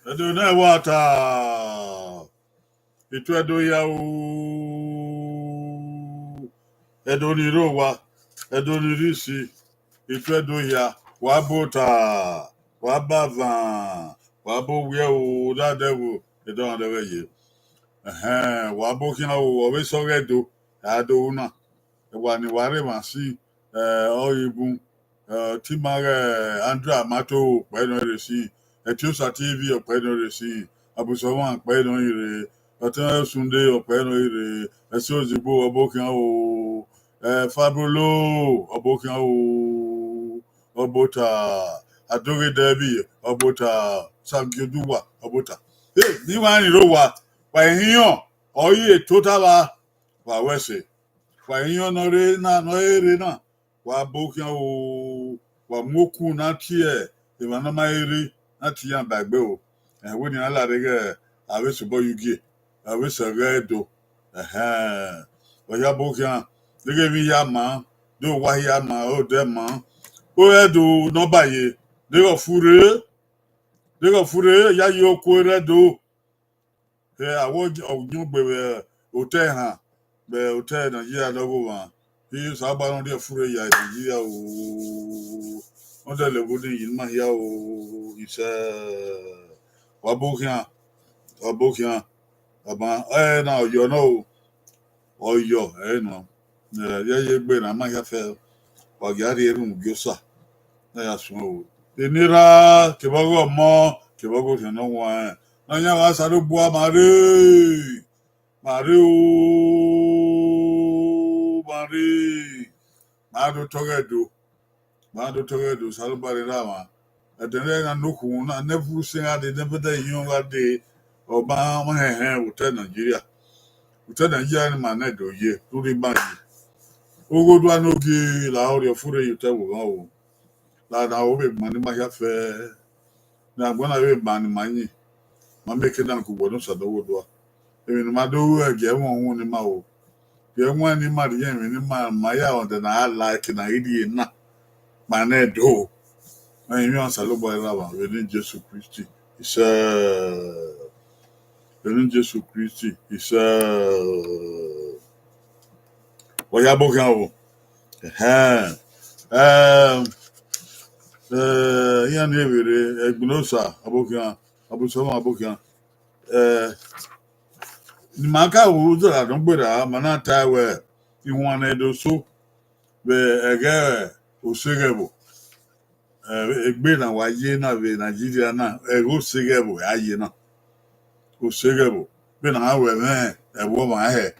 I don't know what it will do ya. I don't know what I don't know see. It will do ya. Wabota, Wabava, Wabo, we are that devil. They don't have you. Wabokin, always so red do. I don't know. One worry, man, see, all you boom. Timare Andra Mato, Pedro Resi, a Tusa TV or Pedro Resi, Abusawan, Pedro Ire, a Tana Sunday or Pedro Ire, a Sozibo, a Bokan, Fabulo, a Bokan, a Bota, a Dori Debbie, a Bota, Sam Gudua, a Bota. Hey, you want to know what? By here, or ye total, what was it? Kwa hiyo no ere na wa bokia o wa moku na tie e ma na ma ere na tie bagbe o we ni ala de awe so boy ugie awe so redo wa ya bokia de ge mi ya ma do wa ya ma o de ma o edo no baye de go fure ya yo ko redo awo ogun gbe hotel ha be hotel Nigeria logo wa he saba no de fure ya Nigeria o on de le bodi yin ma ya o isa wabokia aba na yo no oyo no ye gbe na ma ya fe wa ga ri eru gyosa na ya sun o enira ke bogo mo ke bogo se no wa na nya wa sa do bu amare Mario, Mado Togedo, Salbari Rama. At the end of Nuku, I never sing at the never day you got day or Bama hair with Nigeria. With Nigeria, my nedo, ye, to the body. Ogo do I know gi la your food you tell go. La na obe money my affair. Now when I have money, my making uncle was not do. Even my do get one in my own. The one in my yen, my out, and I like an idea na my net do. I mean, Salobo Lava, within Jesus Christ. It's within Jesus Christ. It's Wayabokan. Yan Nevere, Egnosa, Abokan, Abusoma Abokan. The Maka Woods, I don't put a manata where you wanted to so the Ega Osegabo. Egbe na waye na be Nigeria na ego segebo aye na o segebo be na ha we me e wo ma he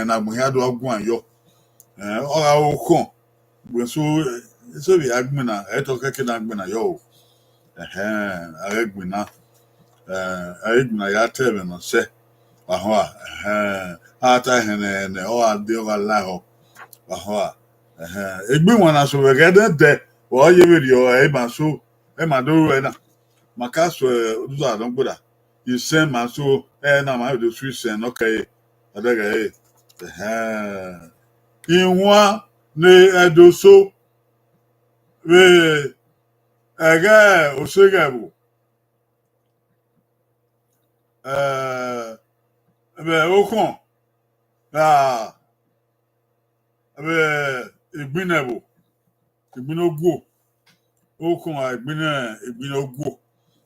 na mo ya do agun ayo o ga o kon gbe so bi agbin na e to keke na agbin na yo agbin na agbin na ya tebe no se wa ho ata he ne o ade o la ho wa ho egbin won na so we get de o ye we ri o e ma so e ma do we na maka so uzo adon gboda you send ma so na ma do sweet send okay adega inwa ne edoso we ege osegebo be okon be igbinebo igbinogwo okon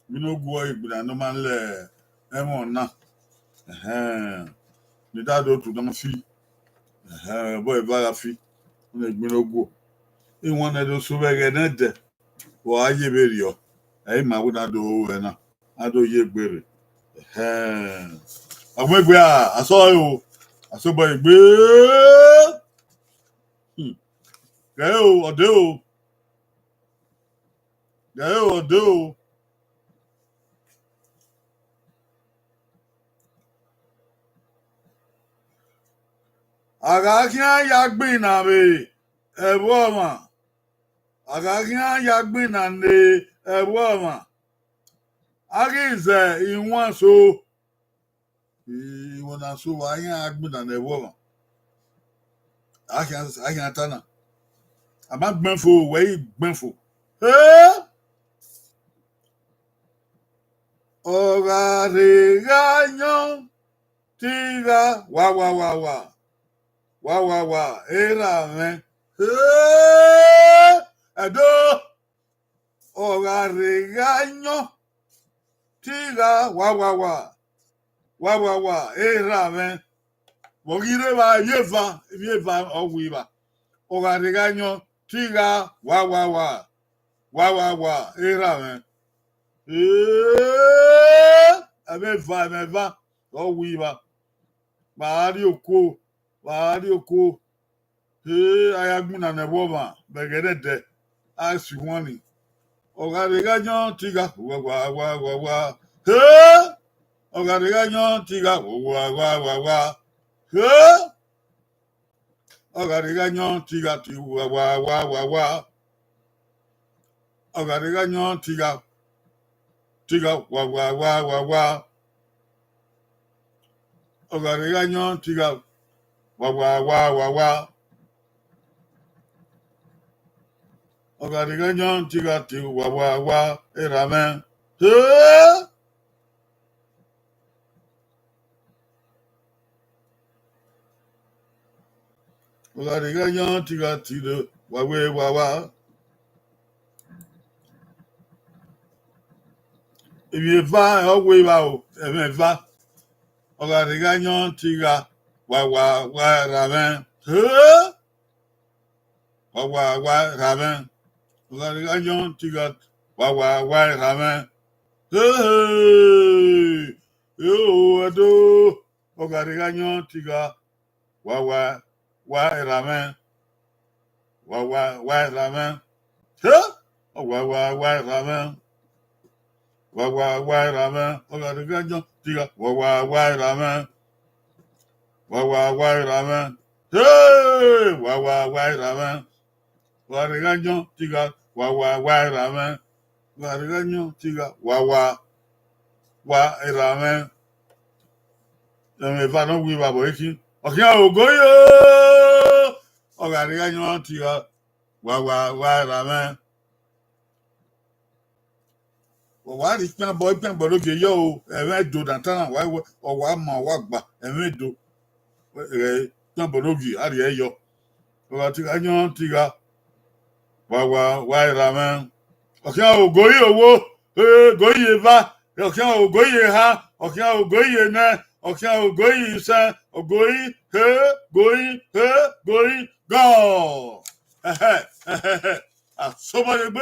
igbinogwo igbina no man le emo na ni dado to don fi boy va fi na igbinogwo inwa na do so be ge na de wa aye be rio ma wo na do we na ado ye gbere àwọn egbe aso o aso boy egbe ode o agakia ya gbin na be ewo ma agakia ya gbin na ne ewo ma agize inwa so iwona so wa yan agbin na ewo ma akia tana ama gbenfo we gbenfo Oghe regaño tiga wa era me ado oghe regaño tiga wa era me bogire ba yeva owiba oghe regaño tiga wa era me ameva owiba Mario ko ayagbuna ne woma begede asiwani ogariganyo tiga wa ogariganyo tiga wa ogariganyo tiga ti wa ogariganyo tiga wa ogariganyo tiga wa ogariganyo tiga ti wa eramen ogariganyo tiga ti wa if you va o emeva ogariganyo tiga wa eramen wa ramen ogariganyo tiga wa ramen yo ado ogariganyo tiga wa ramen wa ramen wa ramen wa ramen ogariganyo tiga wa ramen wa ramen wa ramen ogariganyo tiga wa ramen ogariganyo tiga wa ramen emeva no wiba boiki okia ogoyo ogariganyo tiga wa ramen wa ri pin boy loge yo eme do dantana wa ma wa gba eme do pin bologi ari eyo ogariganyo tiga wa ramen okia ogoyo owo goyi eva okia ogoyi ha okia ogoyi ne okia ogoyi se ogoyi goyi go somebody gbe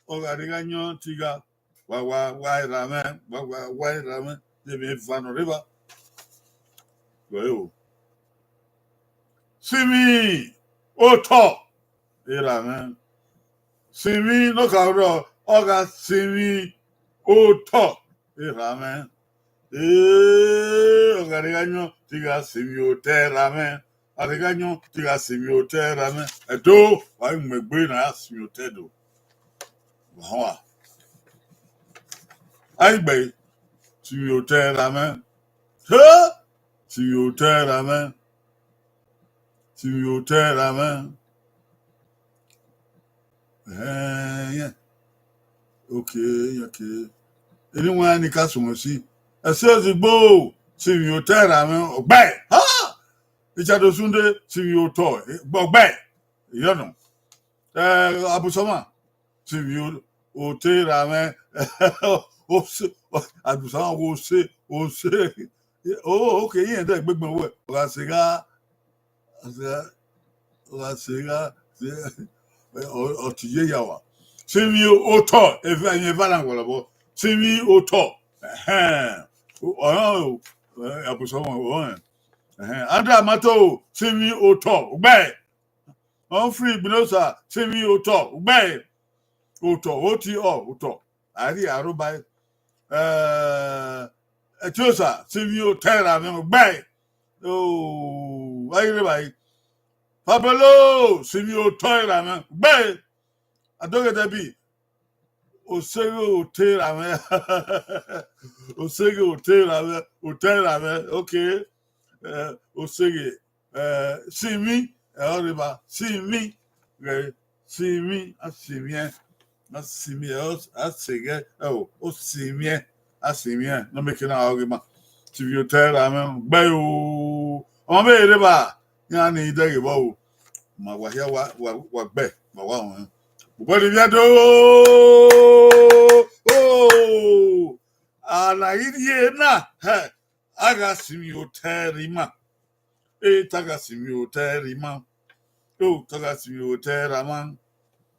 ogariganyo tiga wa ramen de me vano riba goyo simi oto ramen simi no kauro oga simi oto ramen ogariganyo tiga simi ote ramen ariganyo tiga simi ote ramen edo wa megbe na simi ote do wa aigbe simi ote ramen simi ote ramen yeah. Okay. Anyone ni ka sumo si. Ese ozigbo simi ote ramen ogbe. Ichado sunde simi oto ogbe. You know. Abusoma simi ote ramen abusoma wo se okay yen de gbegbe we oga siga otiye yawa simi oto eva na ngolabo simi oto abusoma andra mato simi oto ogbe on free binosa simi oto ogbe oto ari aruba etiosa simi otera me ogbe ayire bai Pablo simi otera me ogbe adogede bi osege otera me otera me okay osege simi oriba simi asimien Asige, oh, Osimie, Asimie, no making an argument. To you tell them, Bayo, or maybe, Yanni, there you go. My wahia, what bet, my one. What did you do? Oh, and I idiot na, hey, I got Simio Terima, Tagasimio Terima, oh, Tagasimio Terraman,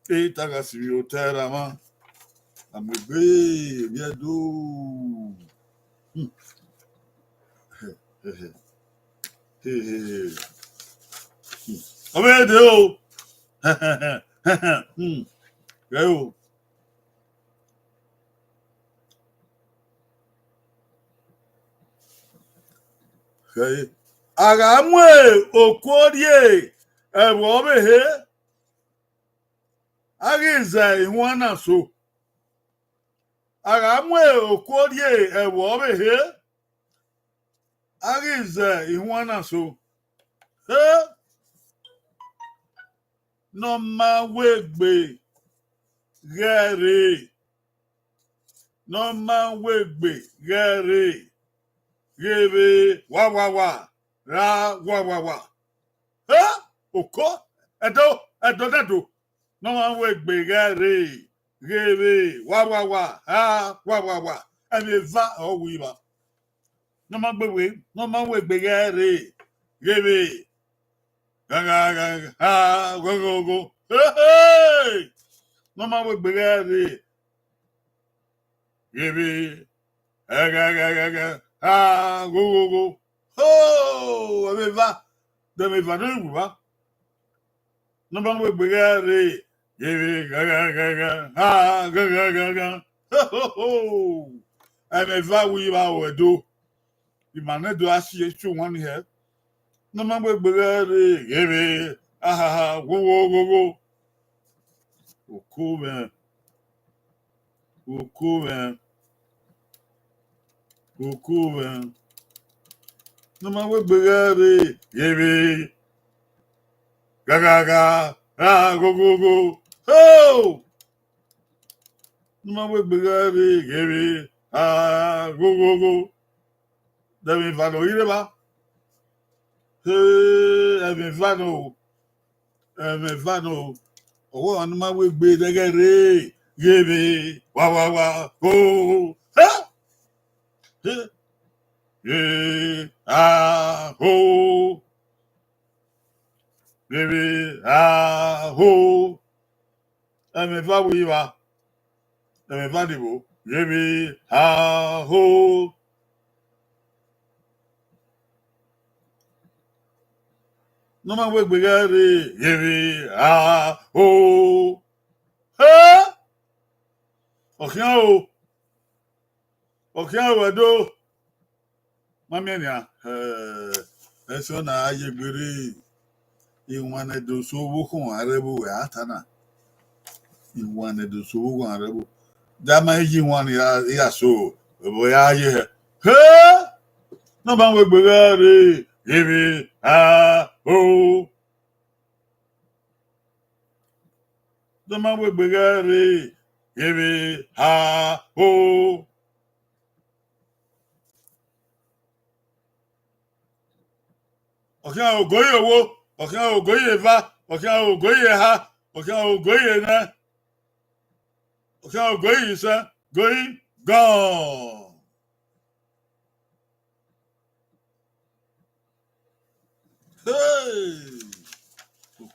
Tagasimio Terraman. I'm a brave, yeah, do. I'm a do. Go. Okay. Agamwe, Okodie, and Wobbe here. Agiza, in one so. Agamwe, Okodie, and Wobbe here. Agiza, in one so. No man wig be. Gary. No man wig be. Gary. Give wa ra wa. Huh? Oko? Edo. No one wig be. Gary. Give wa wa. And if that oh weaver. No man wig be. Gary. Give go. Hey! No man wig be. Gary. Give go. Oh, me va no va. No man we begare. Give ga. Oh. I me va we va do. The man do asie chu one here. No man we begare. Give go. Cool man. No man we begare. Give ga. Go. Oh! No man we begare. Give go. Deve vano ireba. Eve vano. Oh, no man we be the gare. Give wa. Go. Ho. Give ho. Eve va we va. Eve vadibo. Give ho. No man we begare. Give ho. Okay, do. Mamia, eso na aye gbere. Iwane do so wukun arebu we atana. Iwane do so wukun arebu. Dama yi one ya so. Bo ya ye. No man we begare. Give ho. No man we begare. Give ho. Okay, ogoye wo. Okay, ogoye va. Okay, ogoye ha. Okay, ogoye na. Okay, ogoye sa. Going gone. Hey.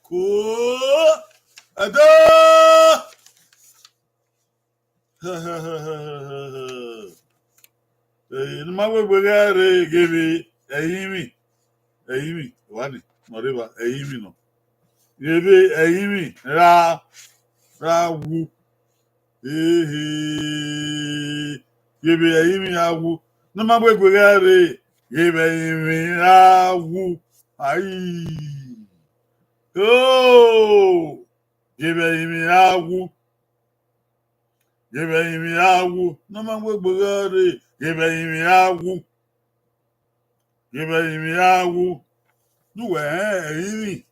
Cool. Ada. No man we begare. Give Eyimi. Wani. Moriba. Eyimi no. Give Eyimi. Ra wu. Give Eyimi awu. No man we begare. Give Eyimi awu. Ai. Oh. Give Eyimi awu. No man we begare. Give Eyimi awu. No Eyimi.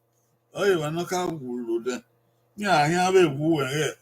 Oh, you are not a wood. Yeah, I have a woo.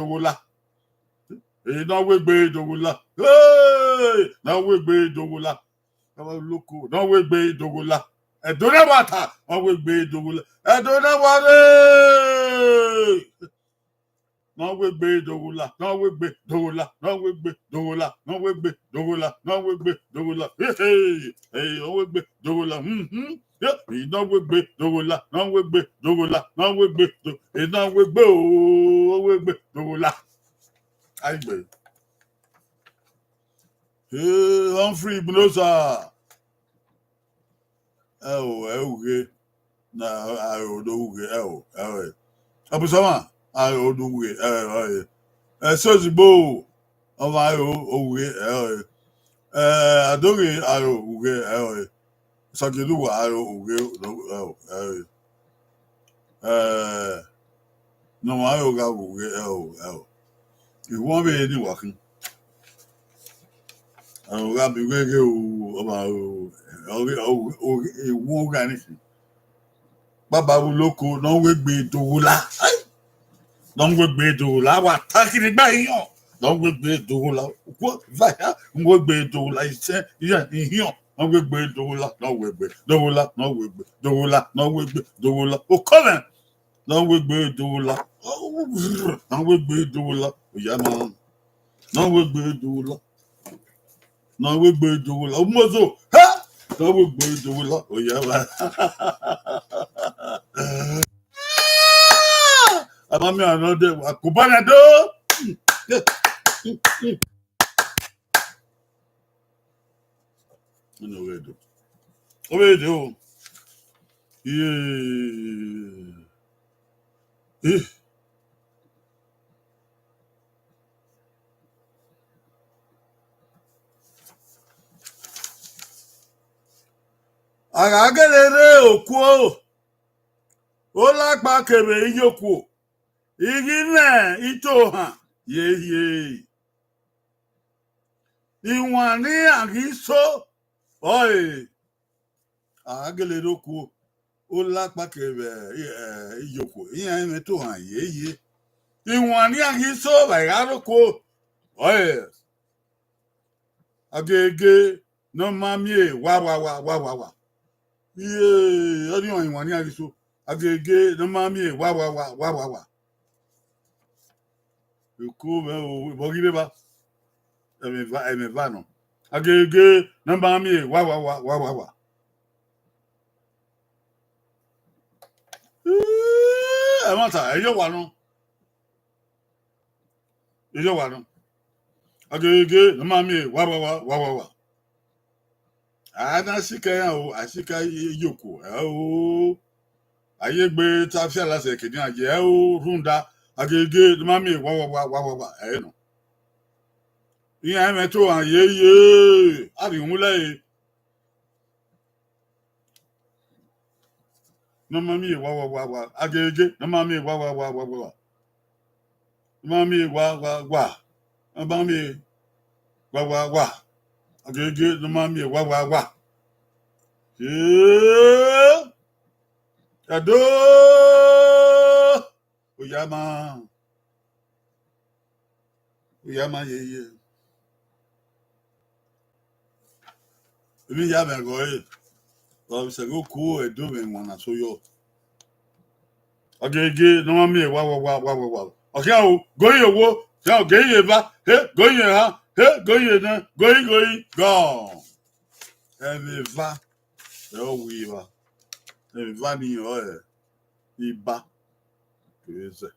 dogola. Não we be dogola. Hey, não we be dogola. Loko, não we be dogola. Dona bata, não we be dogola. Dona wale. Não we be dogola. Não we be dogola. Não we be dogola. Não we be dogola. Não we be dogola. Hey, hey, não we be dogola. Não we be dogola. Não we be dogola. Não we be dogola. Não we be dogola. Aí, bem. Humphrey Ibnosa. É o quê? na ayo do uge ewo abusama ayo do uge so zigbo o ma ayo uge adoge ayo uge sakidu ayo uge no ayo ga uge iwon be ni wakin ayo ga bi gege o ma o iwon ga ni baba loko no we gbe dowola don't we be do la wa takiri gba yan don't we be do la ko va we be do la ise yan yan don't we be do la no we be do la no we be do la no we be do la o come don't we be do la don't we be do la o ya ma no we be do la no we be do la o mo so ha don't we be do la o ya ma Amami another Kubana do. No way do. Owe do. Yeah. Agagelere okuo. Ola kebe iyoku. Igine ito ha. Ye. Iwani agiso. Oi. Agagelere okuo. Ola kebe iyoku. Iyan ito ha ye. Iwani agiso bayaroko. Oi. Agege no mamie wa. Yeah, odi on iwani agiso. Agege no mamie wa. Eko me o bogire ba. Eme va no. Agege no mamie wa. E mata eyo wa no. Agege no mamie wa. Ana sika ya o asika yoko. O ayegbe tafia la se kini aje o runda agege no mamie wa. No. Iya meto an ye ari hunle no mamie wa agege no mamie wa mamie wa mamie wa agege no mamie wa ado oyama ye mi ya me go o se go ku edo me wona so yo agege no mamie wa okay o goyin owo se o goyin ba goyin ha goyin na goyin go eme va o wi va eme va ni o iba keze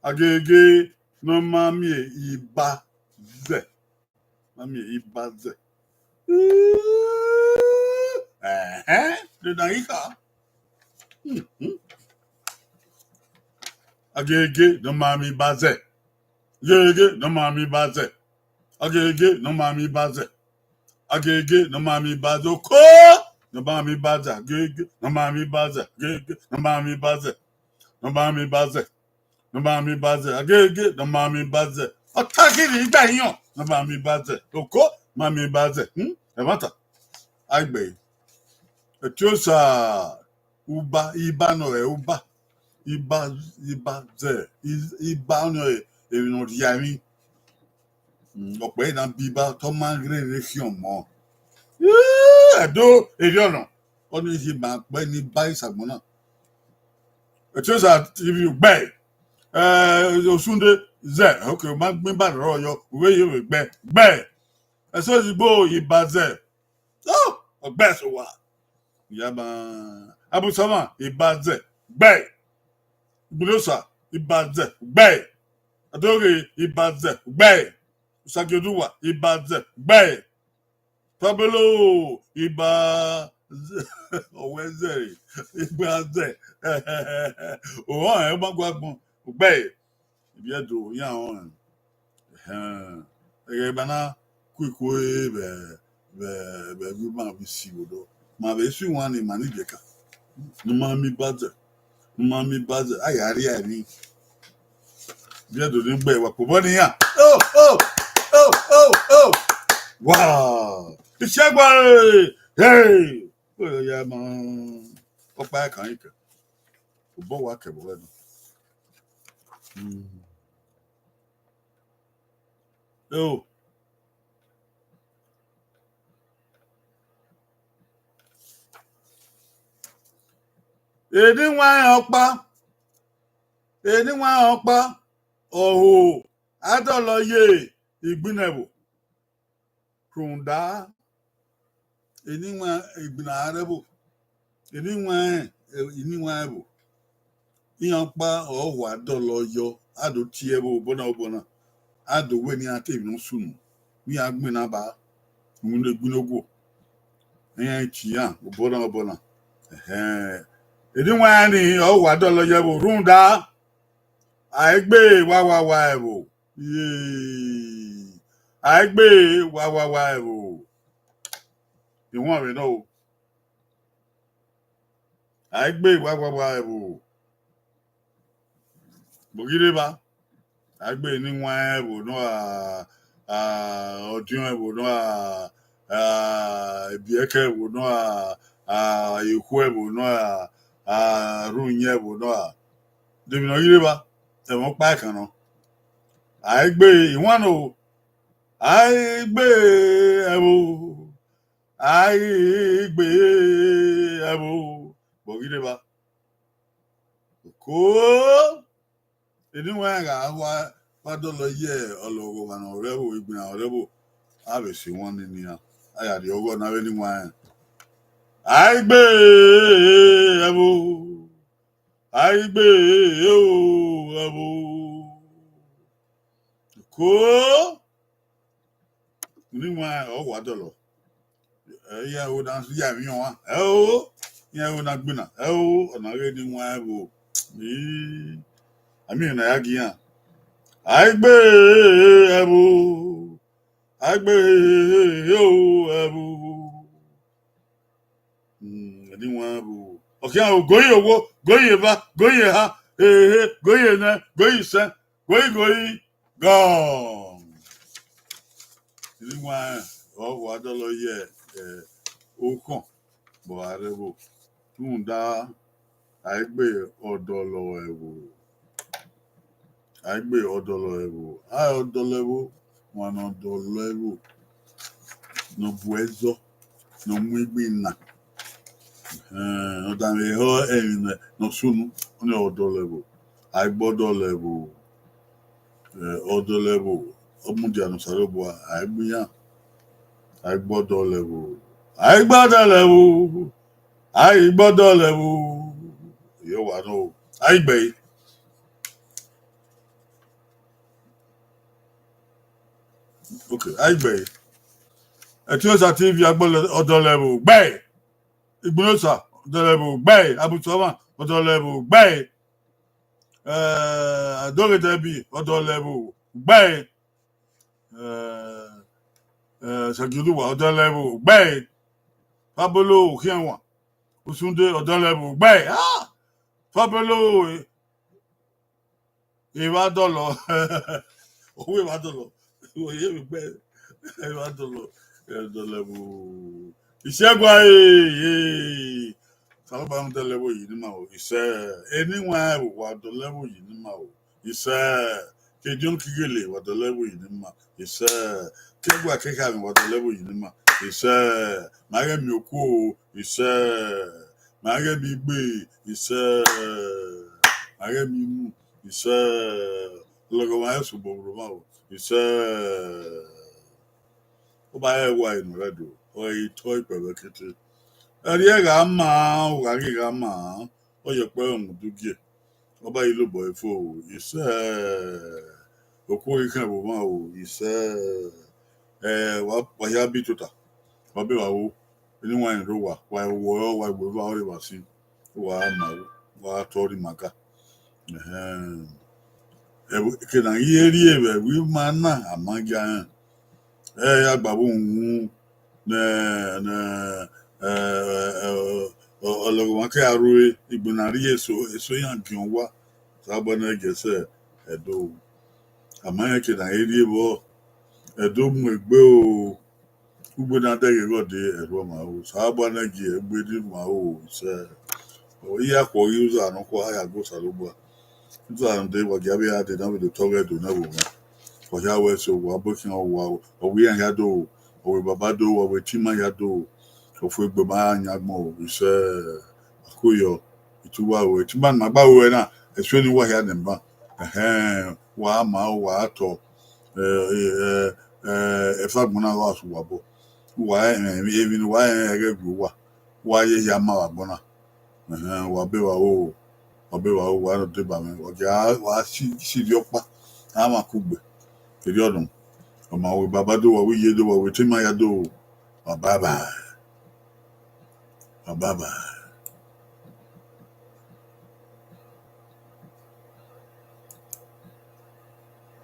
agege no mamie iba ze de daika agege no mami baze agege no mami baze agege no mami baze ko no mami baze agege no mami baze agege no mami baze agege no mami baze otakiri igba yan no mami baze oko mami baze e mata agbe etiosa uba iba no uba iba ze iba no no yami ọ̀pọ̀ na biba to ma ngre fi omo edo eri ona oni ji ma pe ni ba isagbon na etiosa if gbe osunde ze okay ma gbin ba ro yo we yo gbe eso zigbo iba ze ogbe so wa yaba abusama ibaze gbe bulosa ibaze gbe adoge ibaze gbe usagioduwa ibaze gbe pabelo Wednesday. Wednesday. Oh, I'm going to bay. If you do, yeah, on. Bana quick way, the man we see. My best one in Manijaka. No mammy buzzer. No mammy buzzer. I mean, you do the bay. What? Oh. Wow. The Shagway. Hey. Oh, yeah, man. Go back on it. Bo wake bo oh eni nwa okpa oho adoloye igbinebo krunda eni nwa igbinarebo eni nwa ebo iyanpa oho adoloyo ado tiebo bona ado we ni ate no sunu mi agbina ba mu egbinogo eyan chi ya bona eni nwa ni oho adoloyo bo runda àìgbé wá ẹ̀rọ àìgbé wá ẹ̀rọ ìwọ̀n rẹ̀ náà o àìgbé wá ẹ̀rọ bògídé bá àìgbé níwọ̀n ẹ̀rọ náà ọdún ẹ̀rọ náà ìbíẹ́kẹ́ ẹ̀rọ náà èkó ẹ̀rọ náà rúnyẹ́ ẹ̀rọ náà dèmínà gídé bá ẹ̀wọ̀n páàkì náà àìgbé ìwọ̀n náà o àìgbé ẹ̀rọ àìgbé ẹ̀rọ bògídé bá kó ìdíwọ̀n ẹ̀rọ wádọ́lọ yẹ ọlọ́wọ́ wà náà ọ̀rẹ́bò ìgbìnà ọ̀rẹ́bò àbẹ̀sí wọn ní ya àyàdì ọgọ́ náà níwọ̀n ẹ̀ àìgbé ẹ̀rọ àìgbé ẹ̀rọ kó níwọ̀n ọwọ́ àdọ́lọ ẹ̀yà ẹ̀rọ náà sí yà mí wọn ẹ̀rọ yà ẹ̀rọ náà gbìnà ẹ̀rọ ọ̀nà rẹ̀ níwọ̀n ẹ̀rọ àmì ìrìnà yà gíyàn àìgbé ẹ̀rọ àìgbé ẹ̀rọ níwọ̀n ẹ̀rọ ọ̀kẹ́ àwọn gòyè owó gòyè bá gòyè ha gòyè náà gòyè sẹ́ gòyè gọ́ọ̀n níwọ̀n ọwọ́ adọ́lọ yẹ ọkàn bọ̀ àrẹ́bò tún dá àìgbé ọ̀dọ́lọ ẹ̀rọ àìgbé ọ̀dọ́lọ ẹ̀rọ ọ̀dọ́lọ ẹ̀rọ wọn ọ̀dọ́lọ ẹ̀rọ n'ọ̀bù ẹ̀zọ́ n'ọ̀mú igbe nà ọ̀dàmì ẹ̀họ́ ẹ̀yìn n'ọ̀sùnù ní ọ̀dọ́lọ ẹ̀rọ àìgbọ́dọ̀lọ ẹ̀rọ ọ̀dọ́lọ ẹ̀rọ ọmọdé ànúsàrẹ́bù àìgbéyà àìgbọ́dọ̀lọ ẹ̀rọ àìgbọ́dọ̀lọ ẹ̀rọ àìgbọ́dọ̀lọ ẹ̀rọ yóò wà náà àìgbẹ́ yìí. Okay, àìgbẹ́ yìí. Ẹ̀túnṣà TV ọ̀dọ́lẹ̀bù gbẹ́ ìgbónọ́sà ọ̀dọ́lẹ̀bù gbẹ́ abùsọ̀mà ọ̀dọ́lẹ̀bù gbẹ́ àdọ́rẹ̀dẹ̀bì ọ̀dọ́lẹ̀bù gbẹ́ ṣàgìdùwà ọ̀dọ́lẹ̀bù gbẹ́ fábólò òkèwọ̀n òsúndé ọ̀dọ́lẹ̀bù gbẹ́ fábólò ìwádọ́lọ̀ owó ìwádọ́lọ̀ òye mi gbẹ́ ìwádọ́lọ̀ ẹ̀dọ̀lẹ̀bù ìṣẹ́gun ayé sábà ń dẹ́lẹ̀bù yìí ní màá o ìṣẹ́ ẹniwọ̀n ẹ̀rù wà dọ̀lẹ̀bù yìí ní màá o ìṣẹ́ kejì ń kígèlè wà dọ̀lẹ̀bù yìí ní màá ìṣẹ́ kẹ́gbà kẹ́kẹ́ àmì wà dọ̀lẹ̀bù yìí ní màá ìṣẹ́ màárẹ̀mí òkú o ìṣẹ́ màárẹ̀mí gbé ìṣẹ́ màárẹ̀mí mú ìṣẹ́ ọlọ́gọ́ máa ẹ̀sùn bọ̀wọ̀rọ̀ máa o ìṣẹ́ ó bá yẹ wá inú rẹ dùn ọ ìtọ́ ìpẹ̀rẹ̀ kété ẹ̀rí ẹ̀rà máa ń wà ríra máa ọ yẹ pé ọ̀hún dúgìẹ ọba yìí ló bọ̀ ẹ̀fọ́ o ìṣẹ́ òkú ìkàn ìbò máa o ìṣẹ́ wàá yá bí tó tà wàá bẹ̀ wá o anyone do why we already see wa tori maka ke na yeri ebe we mana amaga ya gbabo hu na ologo maka aru igbonari eso yan gion wa sabo na gese edo amanya ke na yeri ebo edo mu egbe o ugbo na adịghị gọdị ero ma o sabo na gi egbe di ma o se o iya ko use anụkwa ya gosara ugbo ụzọ ahụ ndị gwa gị abịa ya dị na obodo tọrọ edo na bụ ọja wee so wa bokin ọwụwa ọwụ ya ya do ọwụ baba do ọwụ tima ya do ofu egbe ma anya gbọ ise akụyọ ituwa o tima na gba o na eso ni wa ya na mba wa ma wa atọ efa gbona wa so wa bo wa even wa ya gegu wa ye ya ma wa bona wa be wa o ọbẹ wa o wa no de ba me ọjà wa si di ọpa ama kugbe kiri ọdún ọmọ àwọn bàbá do wa wí yé do wa wí tí máa ya do wa bye bye.